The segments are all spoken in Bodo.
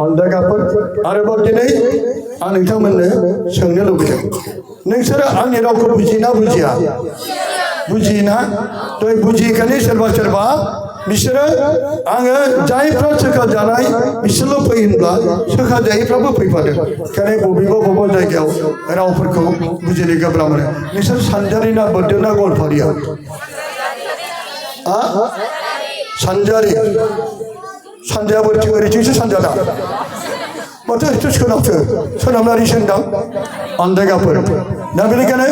अन्दागाफोर आरोबाव दिनै आं नोंथांमोननो सोंनो लुबैदों नोंसोरो आंनि रावखौ बुजिना बुजिया बुजिना तो बुजिखानि सोरबा सोरबा बिसोरो आङो जायफ्रा सोखा जानाय बिसोरल' फैयोब्ला सोखा जायैफ्राबो फैफादों खारन बबेबा बबेबा जायगायाव रावफोरखौ बुजिनो गोब्राब मोनो नोंसोर सानजारि ना बोरदों ना गवालपारिया सानजारि सानजाया बोरथिं ओरैथिंसो सानजाना माथो एथ' सोनाबसो सोनाबारि सोंदां अन्दागाफोर दा बेनिखायनो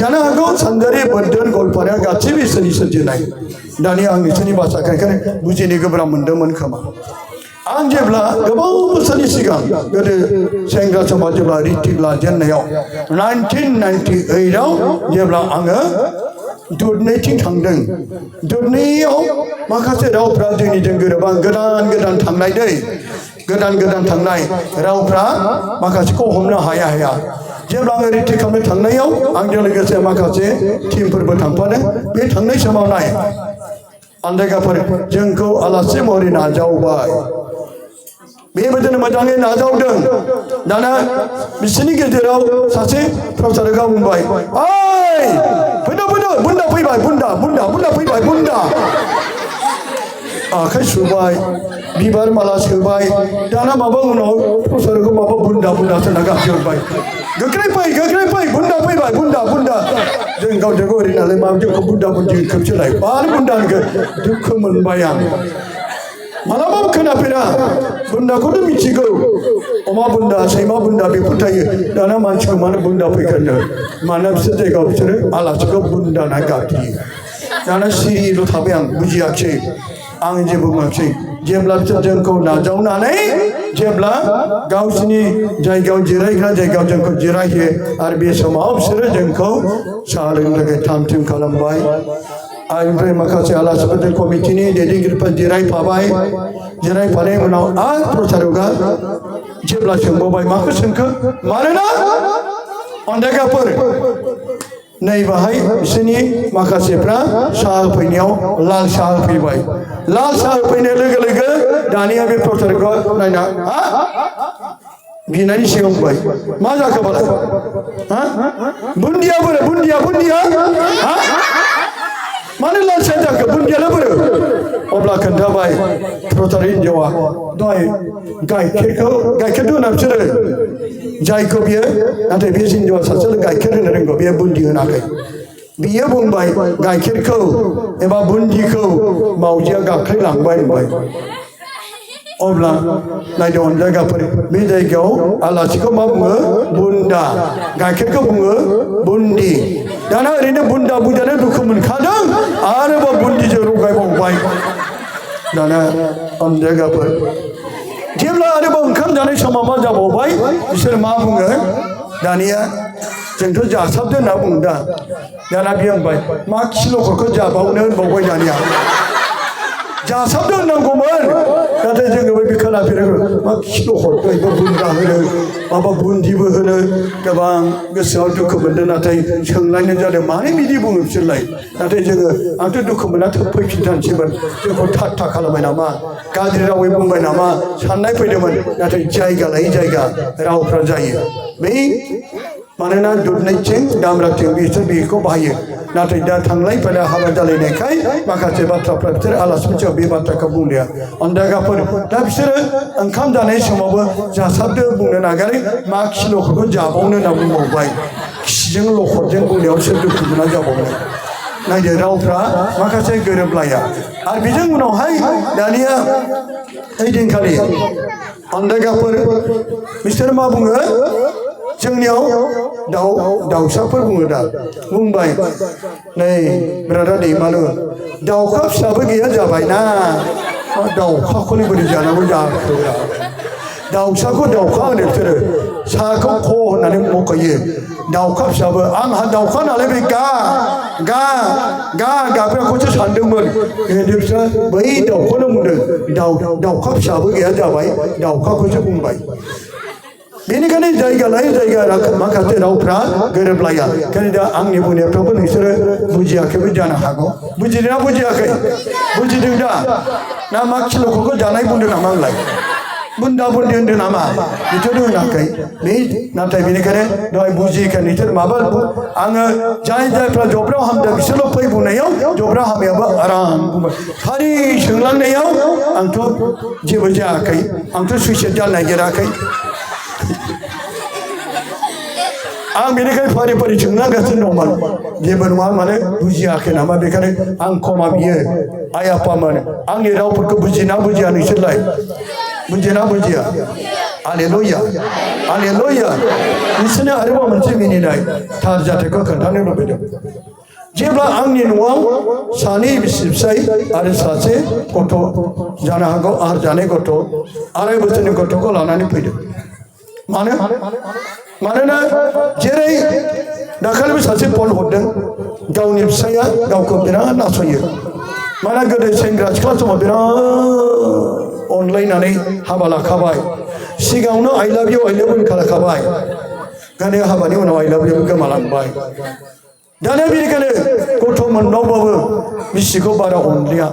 जानो हागौ सानजारि बोरदों गवालपाराया गासैबो इसोरनि सोरजिनाय दानि आं नोंसोरनि भाषाखौ ओंखायनो बुजिनो गोब्राब मोनदोंमोन खोमा आं जेब्ला गोबां बोसोरनि सिगां गोदो सेंग्रा समाव जेब्ला रिटिक लाजेननायाव 1998आव जेब्ला आङो दुधनैथिं थांदों दुधनैयाव माखासे रावफ्रा जोंनिजों गोरोबा गोदान गोदान थांनाय दै गोदान गोदान थांनाय रावफ्रा माखासेखौ हमनो हाया जेब्ला आङो रिटिक खालामनो थांनायाव आंजों लोगोसे माखासे टिमफोरबो थांफादों बे थांनाय समाव नाय अन्दागाफोर जोंखौ आलासि महरै नाजावबाय बेबायदिनो मोजाङै नाजावदों दाना बिसोरनि गेजेराव सासे प्रफेसारआ बुंबाय ओइ फैदो फैदो बुन्दा फैबाय बुन्दा बुन्दा बुन्दा फैबाय बुन्दा आखाइ सुबाय बिबार माला सोबाय दाना माबा उनाव प्रफेसारखौ माबा बुन्दा बुन्दा होनना गाबज्रिहरबाय गोख्रै फै बुन्दा फैबाय बुन्दा बुन्दा जों गावजों गाव ओरै नालाय माबा जोंखौ बुन्दा बुन्दि खोबसोलाय आरो बुन्दा होनगोन दुखु मोनबाय आं मालाबाबो खोनाफेरा बुन्दाखौथ' मिथिगौ अमा बुन्दा सैमा बुन्दा बेफोर थायो दाना मानसिखौ मानो बुन्दा फैगोन मानोना बिसोर जायगायाव बिसोरो आलासिखौ बुन्दा होनना गाबज्रियो दाना सिरिल' थाबाय आं बुजियाखिसै आं जेबो बुङाखिसै जेब्ला बिसोर जोंखौ नाजावनानै जेब्ला गावसिनि जायगायाव जिरायग्रा जायगायाव जोंखौ जिरायहोयो आरो बे समाव बिसोरो जोंखौ साहा लोंनो थाखाय थाम थिम खालामबाय आमफ्राय माखासे आलासिफोरजों कमिटिनि दैदेनगिरिफोर जिरायफानायनि उनाव आरो प्रचारकआ जेब्ला सोंबावबाय माखौ सोंखो मानोना अन्दागाफोर नै बाहाय बिसोरनि माखासेफ्रा साहा होफैनायाव लाल साहा होफैबाय लाल साहा होफैनाय लोगो लोगो दानिया बे प्रचारकआ नायना बिनायनि सिगां बुंबाय मा जाखो बालाय बुन्दिया बोरो बुन्दिया मानो लाल साहा जाखो बुन्दियालाय बोरो अब्ला खोन्थाबाय प्रचार हिन्जावा दहाय गाइखेर दोना बिसोरो जायखौ बियो नाथाय बे हिन्जावा सासे गाइखेर होनो रोंगौ बेयो बुन्दि होनाखै बियो बुंबाय गाइखेरखौ एबा बुन्दिखौ मावजिया गाख्लायलांबाय होनबाय अब्ला नायदो अन्दागाफोर बे जायगायाव आलासिखौ मा बुङो बुन्दा गाइखेरखौ बुङो बुन्दि दाना ओरैनो बुन्दा बुंजानो दुखु मोनखादों आरोबाव बुन्दिजों लगायबावबाय दाना अन्दागाफोर जेब्ला आरोबाव ओंखाम जानाय समाव मा जाबावबाय बिसोर मा बुङो दानिया जोंथ' जासाबदो होनना बुङो दाना बियो होनबाय मा खिल'फोरखौ जाबावनो होनबावबाय दानिया जासाबदो होननांगौमोन नाथाय जोङो बे खोनाफेराखै मा खिल' हरबायबो बुन्दा होनो माबा बुन्दिबो होनो गोबां गोसोआव दुखु मोनदों नाथाय सोंलायनाय जादों मानो बिदि बुङो बिसोरलाय नाथाय जोङो आंथ' दुखु मोना फैफिनथानसैमोन जोंखौ ठाट्टा खालामबाय नामा गाज्रि रावै बुंबाय नामा साननाय फैदोंमोन नाथाय जायगा लायै जायगा रावफ्रा जायो बै मानोना दुधनैथिं दामराथिं बिसोर बेखौ बाहायो नाथाय दा थांलाय फैलाय हाबा जालायनायखाय माखासे बाथ्राफ्रा बिसोर आलासिफोरजों बे बाथ्राखौ बुंलिया अन्दागाफोर दा बिसोरो ओंखाम जानाय समावबो जासाबदो बुंनो नागारै मा खिल'खौबो जाबावनो होनना बुंबावबाय खिजों लखबजों बुंनायाव सोर दुखु मोना जाबावनो नायदो रावफ्रा माखासे गोरोबलाया आरो बेजों उनावहाय दानिया ओइदिनखालि अन्दागाफोर बिसोर मा बुङो जोंनियाव दाउसाफोर बुङो दा बुंबाय नै ब्रादार दैमालु दाउखा फिसाबो गैया जाबायना दाउखाखौलाय बोरै जानांगौ जाखो दाउसाखौ दाउखा होनो बिसोरो साखौ ख होननानै मख'यो दाउखा फिसाबो आंहा दाउखा नालाय बे गाग्राखौसो सानदोंमोन बिसोर बै दाउखौनो बुंदों दाउखा फिसाबो गैया जाबाय दाउखाखौसो बुंबाय बेनिखायनो जायगा लायै जायगा माखासे रावफ्रा गोरोबलाया ओंखायनो दा आंनि बुंनायफ्रावबो नोंसोरो बुजियाखैबो जानो हागौ बुजिदों ना बुजियाखै बुजिदों दा ना मा खिल'खौ जानाय बुंदों नामा आंलाय बुंदा बुंदि होनदों नामा बिथोर होनाखै बे नाथाय बेनिखायनो दहाय बुजिखाय बिथोर माबा आङो जाय जायफ्रा जब्रायाव हामदों बिसोरल' फै बुंनायाव जब्रा हामायाबो आराम बुंबाय फारि सोंलांनायाव आंथ' जेबो जायाखै आंथ' सुइसाइड जानो नागिराखै आं बेनिखायनो फारि फारि सोंलांगासिनो दंमोन जेबो नङा माने बुजियाखै नामा बेखायनो आं खमा बियो आइ आफामोन आंनि रावफोरखौ बुजिना बुजिया नोंसोरलाय बुजिना बुजिया हालेलुया हालेलुया बिसोरनो आरोबाव मोनसे मिनिनाय थार जाथायखौ खोन्थानो लुबैदों जेब्ला आंनि न'आव सानै बिसि फिसाय आरो सासे गथ' जानो हागौ आहार जानाय गथ' 2.5 बोसोरनि गथ'खौ लानानै फैदों मानोना जेरै दाखालिबो सासे फन हरदों गावनि फिसाया गावखौ बिराद नासयो मानोना गोदो सेंग्रा सिख्ला समाव बिराद अनलायनानै हाबा लाखाबाय सिगाङावनो आइ लाभ इउ होनखालाखाबाय गानै हाबानि उनाव आइ लाभ इउ गोमालांबाय दाना बेनिखायनो गथ' मोननावबाबो बिसिखौ बारा अनलिया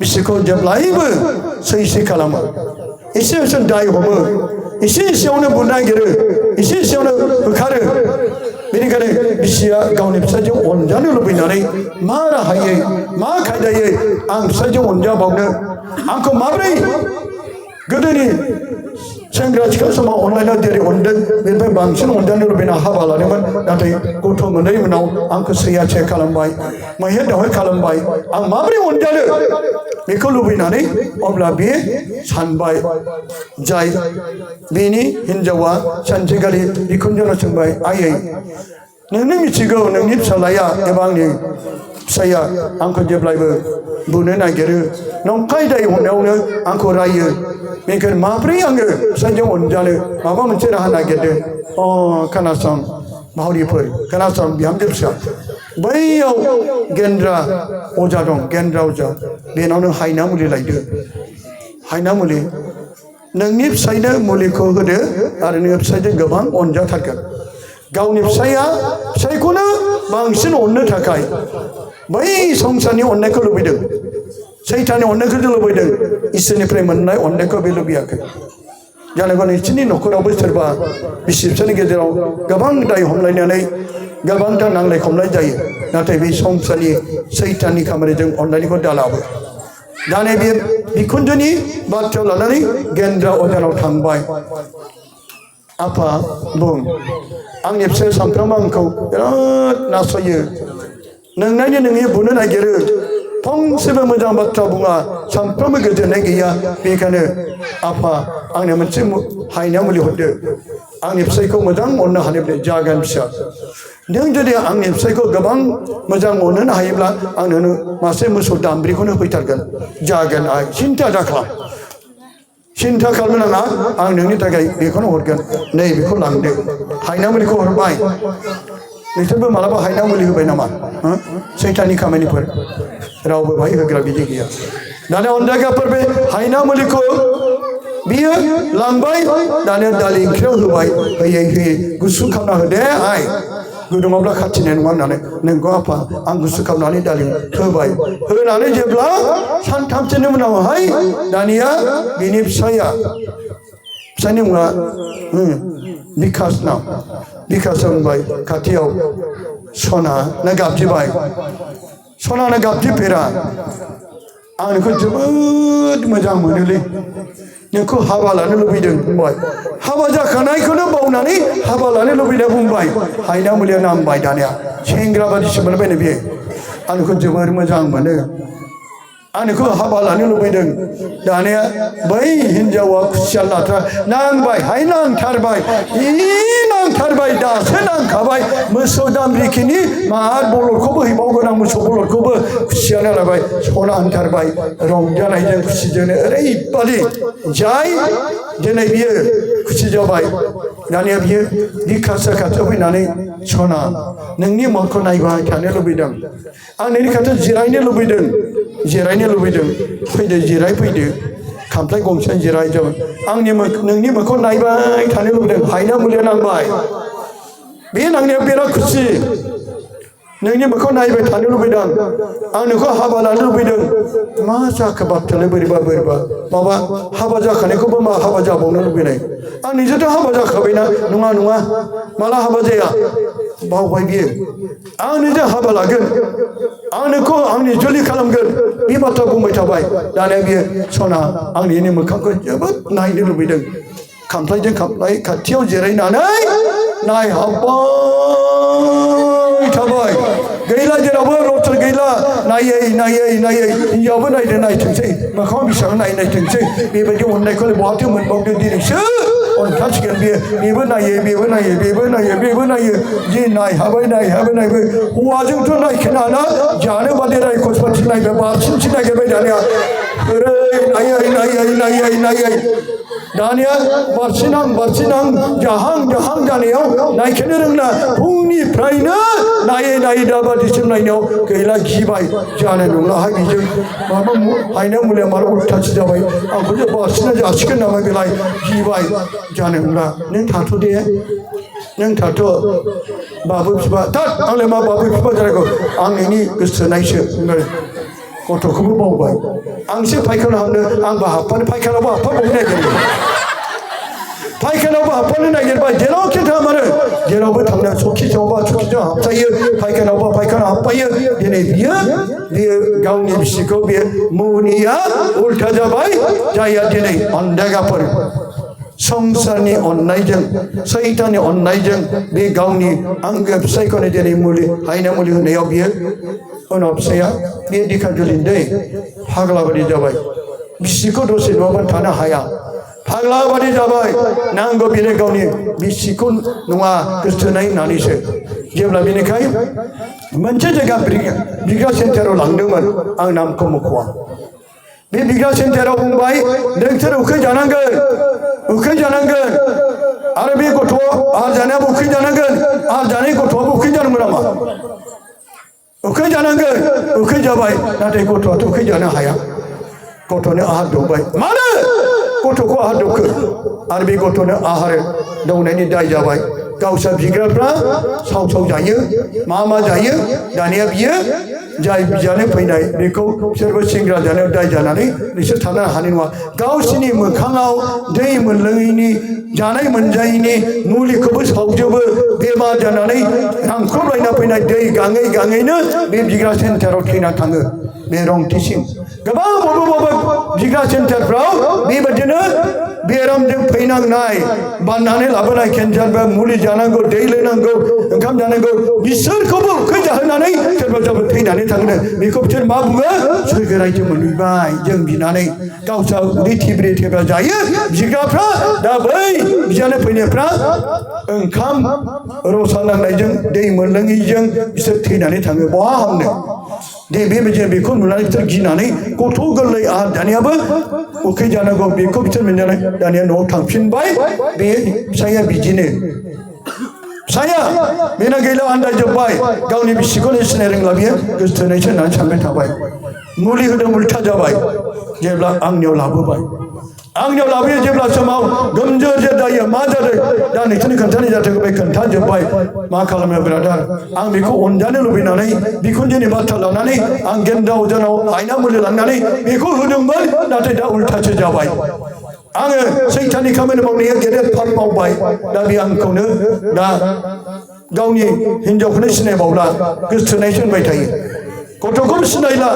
बिसिखौ जेब्लायबो सै खालामो एसे एसे दाय हमो एसे एसेयावनो बुनो नागिरो एसे एसेयावनो होखारो बेनिखायनो बिसिया गावनि फिसाजों अनजानो लुबैनानै मा राहायै मा खायदायै आं फिसाजों अनजाबावनो आंखौ माब्रै गोदोनि सेंग्रा सिख्ला समाव अनलायना जेरै अनदों बेनिफ्राय बांसिन अनजानो लुबैना हाबा लादोंमोन नाथाय गथ' मोननायनि उनाव आंखौ सैया खालामबाय मैहेर दावहेर खालामबाय आं माब्रै अनजानो बेखौ लुबैनानै अब्ला बे सानबाय जाय बेनि हिन्जावा सानसेखालि बिखुनजोनाव सोंबाय आयै नोंनो मिथिगौ नोंनि फिसालाया एबा आंनि फिसाया आंखौ जेब्लायबो बुनो नागिरो नंखाय दाय हमनायावनो आंखौ रायो बेनिखायनो माब्रै आङो फिसाजों अनजानो माबा मोनसे राहा नागिरदों खोनासं भावरिफोर खोनासं बिहामजो फिसा बैयाव गेन्द्रा अजा दं गेन्द्रा अजा बेनावनो हायना मुलि लायदो हायना मुलि नोंनि फिसायनो मुलिखौ होदो आरो नोङो फिसायजों गोबां अनजाथारगोन गावनि फिसायखौनो बांसिन अननो थाखाय बै संसारनि अननायखौ लुबैदों सैताननि अननायखौ लुबैदों इसोरनिफ्राय मोननाय अननायखौ बे लुबैयाखै जानांगौ नोंसोरनि न'खरावबो सोरबा बिसि फिसायनि गेजेराव गोबां दाय हमलायनानै गोबांथार नांलाय खमलाय जायो नाथाय बे संसारनि सैताननि खामानिजों अननायखौ दालाबो दाने बे बिखुनजोनि बाथ्रायाव लानानै गेन्द्रा अजानाव थांबाय आफा बुं आंनि फिसाया सानफ्रामबो आंखौ बिराद नासयो नोंनायनो नोंनि बुनो नागिरो फंसेबो मोजां बाथ्रा बुङा सानफ्रामबो गोजोननाय गैया बेखायनो आफा आंनो मोनसे हायना मुलि हरदो आंनि फिसायखौ मोजां अननो हानाय जागोन फिसा नों जुदि आंनि फिसायखौ गोबां मोजां अननो हायोब्ला आंनो मासे मोसौ दामब्रिखौनो होफैथारगोन जागोन आं सिन्था दाखालाम सिन्था खालामनो नाङा आं नोंनि थाखाय बेखौनो हरगोन नै बेखौ लांदो हायना मुलिखौ हरबाय नोंसोरबो मालाबा हायना मुलि होबाय नामा सैताननि खामानिफोर रावबो भाई होग्रा बिदि गैया दाना अनजायगाफोर बे हायना मुलिखौ बियो लांबाय दाना दालि ओंख्रियाव होबाय होयै गुसु खालामना होदे आइ गुदुङावब्ला खाथिनाय नङा होननानै नोंगौ आफा आं गुसु खालामनानै दालि होबाय होनानै जेब्ला सानथामसोनि उनावहाय दानिया बिनि फिसायनि मुङा बिकास नाम बिकास होनबाय खाथियाव सना गाबज्रिबाय सनानो गाबज्रिफेरा आं नोंखौ जोबोद मोजां मोनोलै नोंखौ हाबा लानो लुबैदों बुंबाय हाबा जाखानायखौनो बावनानै हाबा लानो लुबैदों बुंबाय हायना मुलिया नांबाय दानिया सेंग्रा बादिसो मोनबायनो बियो आं नोंखौ जोबोर मोजां मोनो आं नोंखौ हाबा लानो लुबैदों दानिया बै हिन्जावा खुसिया लाथ्रा नांबाय हाय नांथारबाय नांथारबाय दासो नांखाबाय मोसौ दामब्रिखिनि मार बलदखौबो हैबावगोन आं मोसौ बलदखौबो खुसियानो लाबाय सना होनथारबाय रंजानायजों खुसिजोंनो ओरैबादि जाय दिनै बियो खुसि जाबाय दानिया बियो बिकासआ खाथियाव फैनानै सना नोंनि महरखौ नायबाय थानो लुबैदों आं नोंनि खाथियाव जिरायनो लुबैदों फैदो जिराय फैदो खामफ्लाय गंसे जिराय जाबाय आंनि नोंनि मोखांखौ नायबाय थानो लुबैदों हायना मुलिया नांबाय बे नांनायाव बिराद खुसि नोंनि मोखां नायबाय थानो लुबैदों आं नोंखौ हाबा लानो लुबैदों मा जाखो बापथालाय बोरैबा माबा हाबा जाखानायखौबो मा हाबा जाबावनो लुबैनाय आं निजेथ' हाबा जाखाबायना नङा माला हाबा जाया बावबाय बियो आं निजे हाबा लागोन आं नोंखौ आंनि जुलि खालामगोन बे बाथ्रा बुंबाय थाबाय दानिया बियो सना आंनि मोखांखौ जोबोद नायनो लुबैदों खामफ्लायजों खामफ्लाय खाथियाव जिरायनानै नायहाबबाय थाबाय गैला जेरावबो रथर गैला नायै हिन्जावबो नायथोंसै मोखाङाव बेसेबां नायथोंसै बेबायदि अननायखौलाय बहाथो मोनबावदों दिनैसो अनखासिगोन बेबो नायो जि नायहाबाय हौवाजोंथ' नायखेनाना जानो बादि रायखसपाति नायबाय बारसिनसो नागिरबाय दानिया ओरै नायै दानिया बारसिनां जाहां जानायाव नायखेनो रोंला फुंनिफ्रायनो नायै दाबादिसिम नायनायाव गैला गिबाय जानाय नंलाहाय बेजों माबा हायना मुलिया माला उल्थासो जाबाय आंखौसो बारसिना जासिगोन नामा बेलाय गिबाय जानाय नंला नों थाथ' दे नों थाथ' बाबु बिफा थाथ आंलाय मा बाबु बिफा जानांगौ आं नोंनि गोसोनायसो गथ'खौबो बावबाय आंसो फायखाना हाबनो आंबो हाबफानो फायखानावबो हाबफाबावनो नागिरबाय फायखानावबो हाबफानो नागिरबाय जेरावखि थाङा मानो जेरावबो थांनो सखिजों हाबजायो फायखानावबो फायखाना हाबफायो दिनै बियो गावनि बिसिखौ बे मुनिया उल्था जाबाय जाया दिनै अनदागाफोर संसारनि अननायजों सैताननि अननायजों बे गावनि आंगो फिसायखौनो दिनै हायना मुलि होनायाव बियो उनाव फिसाया बे दिखा जुलिन दै फाग्ला बादि जाबाय बिसिखौ दसे नङाबानो थानो हाया फाग्ला बादि जाबाय नांगौ बेनो गावनि बिसिखौ नङा गोसोथोनाय होननानैसो जेब्ला बेनिखाय मोनसे जायगा बिग्रा सेन्टाराव लांदोंमोन आं नामखौ मख'वा बे बिग्रा सेन्टाराव बुंबाय नोंसोर उखै जानांगोन आरो बे गथ' आहार जानायाबो उखै जानांगोन आहार जानाय गथ'आबो उखै जानांगौ नामा उखै जानांगोन उखै जाबाय नाथाय गथ'आथ' उखै जानो हाया गथ'नो आहार दौबाय मानो गथ'खौ आहार दौखो आरो बे गथ'नो आहार दौनायनि दाय जाबाय गावसोर बिग्राफ्रा साव जायो मा जायो दानिया बियो जाय बिजानो फैनाय बेखौ बिसोरबो सेंग्रा जानायाव दाय जानानै बिसोर थानो हानाय नङा गावसिनि मोखाङाव दै मोनलोङैनि जानाय मोनजायैनि मुलिखौबो सावजोबो बेमार जानानै रांख्रबलायना फैनाय दै गाङैनो बे बिग्रा सेन्टाराव थैना थाङो बे रंथिसिं गोबां बबेबा बिग्रा सेन्टारफ्राव बेबायदिनो बेरामजों फैनांनाय बाननानै लाबोनाय केन्सार मुलि जानांगौ दै लोंनांगौ ओंखाम जानांगौ बिसोरखौबो उखै जाहोनानै सोरबा थैनानै थाङो बेखौ बिसोर मा बुङो सोरगो रायजो मोनहैबाय जों बिनानै गावस्रा उदै थेब्रा जायो बिग्राफ्रा दा बै बिजानो फैनायफ्रा ओंखाम रसा नांनायजों दै मोनलोङैजों बिसोर थैनानै थाङो बहा हामनो दे बेबायदिनो बेखौ नुनानै बिसोर गिनानै गथ' गोरलै आहार जानायाबो उखै जानांगौ बेखौ बिसोर मोनजानाय दानिया न'आव थांफिनबाय बे फिसाया बिदिनो फिसाया बेना गैला आन्दायजोब्बाय गावनि बिसिखौनो सिनाय रोंला बियो गोसोथोनायसो होननानै सानबाय थाबाय मुलि होदों उल्था जाबाय जेब्ला आंनियाव लाबोबाय जेब्ला समाव गोमजोर जायो मा जादों दा नोंसोरनि खोन्थानाय जाथों बे खोन्थाजोब्बाय मा खालामो ब्रादार आं बेखौ अनजानो लुबैनानै बिखुनजोनि बाथ्रा लानानै आं गेन्दा अजानाव आयना मुलि लांनानै बेखौ होदोंमोन नाथाय दा उल्थासो जाबाय आङो सैताननि खामानि मावनाया गेदेर फार मावबाय दा बे आंखौनो दा गावनि हिन्जावखौनो सिनायबावला गोसोथोनायसो होनबाय थायो गथ'खौनो सिनायला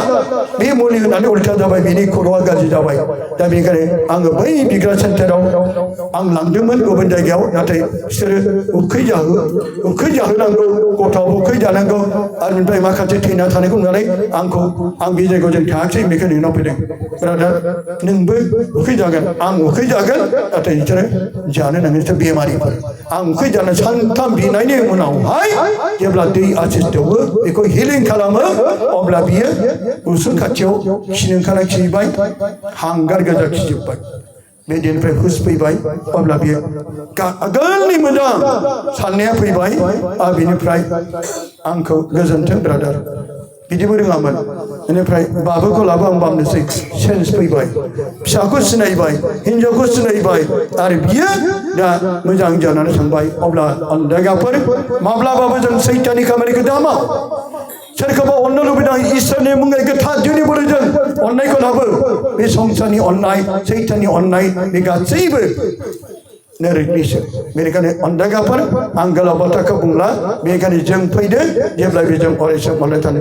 बे मुलि होनानै उल्था जाबाय बेनि खर'आ गाज्रि जाबाय दा बेनिखायनो आङो बै बिग्रा सेन्टाराव आं लांदोंमोन गुबुन जायगायाव नाथाय बिसोरो उखै जाहोनांगौ गथ'आव उखै जानांगौ आरो बेनिफ्राय माखासे थैना थानायखौ नुनानै आं बे जायगायाव जों थाङाखिसै बेखौ नोंनाव फैदों ब्रादार नोंबो उखै जागोन आं उखै जागोन नाथाय बिसोरो जानो नोङो बिसोर बेमारिफोर आं उखै जानो सानथाम बिनायनि उनावहाय जेब्ला दै आसिस दौवो बेखौ हिलिं खालामो अब्ला बियो उसुं खाथियाव खिनो ओंखारना खिबाय हांगार गोजा खिजोब्बाय बे दिननिफ्राय हुस फैबाय अब्ला बियो आगोलनि मोजां साननाया फैबाय आरो बिनिफ्राय आंखौ गोजोन्थों ब्रादार बिदिबो रोङामोन बेनिफ्राय बाबुखौ लाबो आं बामनोसै सेन्स फैबाय फिसाखौ सिनायबाय हिन्जावखौ सिनायबाय आरो बियो दा मोजां जानानै थांबाय अब्ला अनदायगाफोर माब्लाबाबो जों सैताननि खामानिखौ दा माव सोरखौबा अननो लुबैदों इसोरनि मुङै गोथार जुनि बोलोजों अननायखौ लाबो बे संसारनि अननाय सैताननि अननाय बे गासैबो नोरैग्लिसो बेनिखायनो अनदाइगाफोर आं गोलाव बाथ्राखौ बुंला बेनिखायनो जों फैदो जेब्लायबो जों अरायसम अनलाय थानो